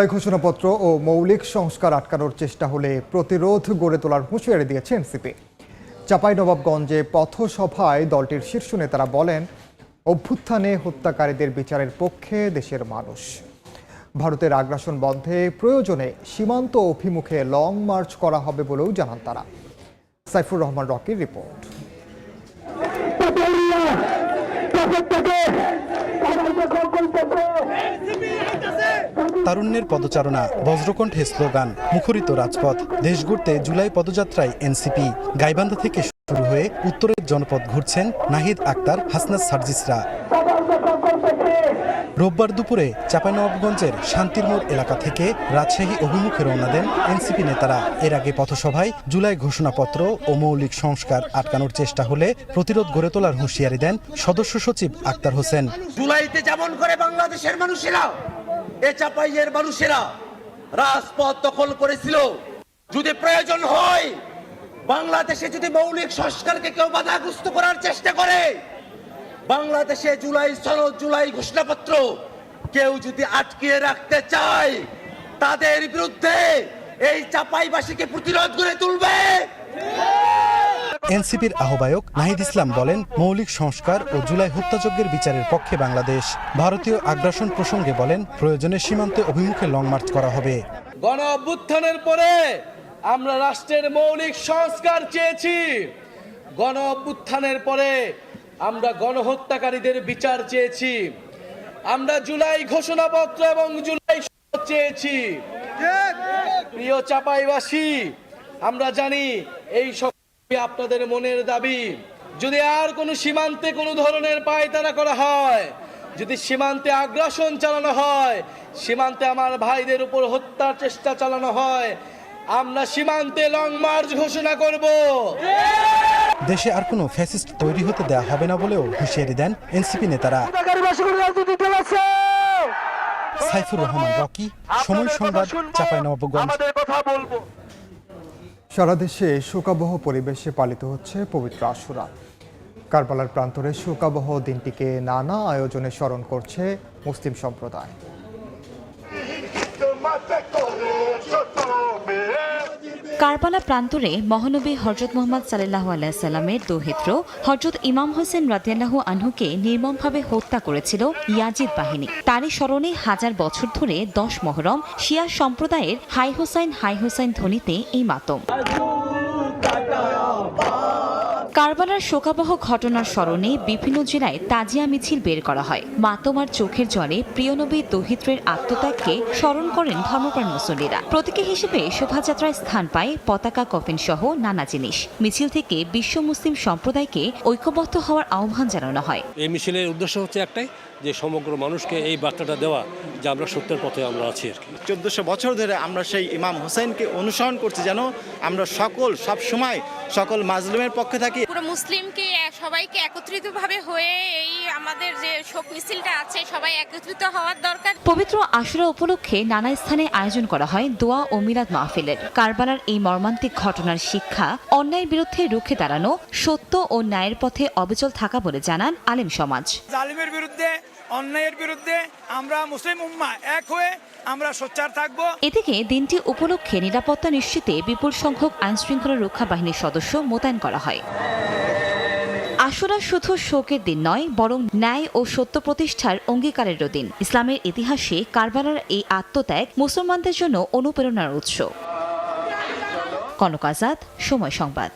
ঘোষণাপত্র ও মৌলিক সংস্কার আটকানোর চেষ্টা হলে প্রতিরোধ গড়ে তোলার হুঁশিয়ারি দিয়েছে এনসিপি। চাঁপাইনবাবগঞ্জে পথসভায় দলটির শীর্ষ নেতারা বলেন, অভ্যুত্থানে হত্যাকারীদের বিচারের পক্ষে দেশের মানুষ। ভারতের আগ্রাসন বন্ধে প্রয়োজনে সীমান্ত অভিমুখে লং মার্চ করা হবে বলেও জানান তারা। সাইফুর রহমান রকির রিপোর্ট। তারুণ্যের পদচারণা, বজ্রকণ্ঠে স্লোগান, মুখরিত রাজপথ। দেশ ঘুরতে জুলাই পদযাত্রায় এনসিপি। গাইবান্ধা থেকে শুরু হয়ে উত্তরের জনপদ ঘুরছেন নাহিদ আক্তার, হাসনাত সার্জিসরা। রোববার দুপুরে চাঁপাইনবাবগঞ্জের শান্তির মোড় এলাকা থেকে রাজশাহী অভিমুখে রওনা দেন এনসিপি নেতারা। এর আগে পথসভায় জুলাই ঘোষণাপত্র ও মৌলিক সংস্কার আটকানোর চেষ্টা হলে প্রতিরোধ গড়ে তোলার হুঁশিয়ারি দেন সদস্য সচিব আক্তার হোসেন। জুলাইতে যেমন করে বাংলাদেশের মানুষেরা, এ চাঁপাইয়ের মানুষেরা রাজপথ দখল করেছিল, যদি প্রয়োজন হয় বাংলাদেশে যদি মৌলিক সংস্কারকে কেউ বাধাগ্রস্ত করার চেষ্টা করে, বাংলাদেশে জুলাই সনদ, জুলাই ঘোষণাপত্র কেউ যদি আটকিয়ে রাখতে চায়, তাদের বিরুদ্ধে এই চাঁপাইবাসীকে প্রতিরোধ করে তুলবে। এনসিপির আহ্বায়ক নাহিদ ইসলাম বলেন, মৌলিক সংস্কার ও জুলাই হত্যাযজ্ঞের বিচারের পক্ষে বাংলাদেশ। ভারতীয় আগ্রাসন প্রসঙ্গে বলেন, প্রয়োজনে সীমান্তে অভিমুখে লং মার্চ করা হবে। গণ অভ্যুত্থানের পরে আমরা রাষ্ট্রের মৌলিক সংস্কার চেয়েছি। গণ অভ্যুত্থানের পরে আমরা গণহত্যাকারীদের বিচার চেয়েছি। আমরা জুলাই ঘোষণাপত্র এবং জুলাই সনদ চেয়েছি। প্রিয় চাঁপাইবাসী, আমরা জানি এই সব আপনাদের মনের দাবি। যদি আর কোনো সীমান্তে কোনো ধরনের পায়তারা করা হয়, যদি সীমান্তে আগ্রাসন চালানো হয়, সীমান্তে আমার ভাইদের উপর হত্যার চেষ্টা চালানো হয়, আমরা সীমান্তে লং মার্চ ঘোষণা করব। দেশে আর কোনো ফ্যাসিস্ট তৈরি হতে দেওয়া হবে না বলেও হুঁশিয়ারি দেন এনসিপি নেতারা। সাইফুর রহমান রকি, সময় সংবাদ, চাঁপাইনবাবগঞ্জ। সারা দেশে শোকাবহ পরিবেশে পালিত হচ্ছে পবিত্র আশুরা। কারবালার প্রান্তরে শোকাবহ দিনটিকে নানা আয়োজনে স্মরণ করছে মুসলিম সম্প্রদায়। কারবালা প্রান্তরে মহানবী হযরত মুহাম্মদ সাল্লাল্লাহু আলাইহি সাল্লামের দৌহিত্র হযরত ইমাম হোসেন রাদিয়াল্লাহু আনহুকে নির্মমভাবে হত্যা করেছিল ইয়াজিদ বাহিনী। তারই স্মরণে হাজার বছর ধরে 10 মুহররম শিয়া সম্প্রদায়ের হাই হোসাইন ধ্বনিতে এই মাতম। কারবালার শোকাবহ ঘটনার স্মরণে বিভিন্ন জেলায় তাজিয়া মিছিল বের করা হয়। মাতম আর চোখের জলে প্রিয় নবী দৌহিত্রের আত্মত্যাগকে স্মরণ করেন ধর্মপ্রাণ মুসল্লিরা। প্রতীকী হিসেবে শোভাযাত্রায় স্থান পায় পতাকা, কফিন সহ নানা জিনিস। মিছিল থেকে বিশ্ব মুসলিম সম্প্রদায়কে ঐক্যবদ্ধ হওয়ার আহ্বান জানানো হয়। এই মিছিলের উদ্দেশ্য হচ্ছে একটাই, যে সমগ্র মানুষকে এই বার্তাটা দেওয়া যে আমরা সত্যের পথে আমরা আছি আর কি। 1400 বছর ধরে আমরা সেই ইমাম হোসেনকে অনুসরণ করছি, যেন আমরা সব সময় সকল মাজলুমের পক্ষে থাকি। পুরো মুসলিমকে সবাইকে একত্রিতভাবে হয়ে এই আমাদের যে শোক মিছিলটা আছে, সবাই একত্রিত হওয়ার দরকার। পবিত্র আশুরা উপলক্ষে নানা স্থানে আয়োজন করা হয় দোয়া ও মিলাদ মাহফিলের। কারবালার এই মর্মান্তিক ঘটনার শিক্ষা, অন্যায়ের বিরুদ্ধে রুখে দাঁড়ানো, সত্য ও ন্যায়ের পথে অবিচল থাকা বলে জানান আলেম সমাজ। জালিমের বিরুদ্ধে, অন্যায়ের বিরুদ্ধে আমরা মুসলিম উম্মাহ এক হয়ে আমরা সোচ্চার থাকব। এদিকে দিনটি উপলক্ষে নিরাপত্তা নিশ্চিতে বিপুল সংখ্যক আইনশৃঙ্খলা রক্ষা বাহিনীর সদস্য মোতায়েন করা হয়। আশুরা শুধু শোকের দিন নয়, বরং ন্যায় ও সত্য প্রতিষ্ঠার অঙ্গীকারেরও দিন। ইসলামের ইতিহাসে কারবালার এই আত্মত্যাগ মুসলমানদের জন্য অনুপ্রেরণার উৎস। কনক আজাদ, সময় সংবাদ।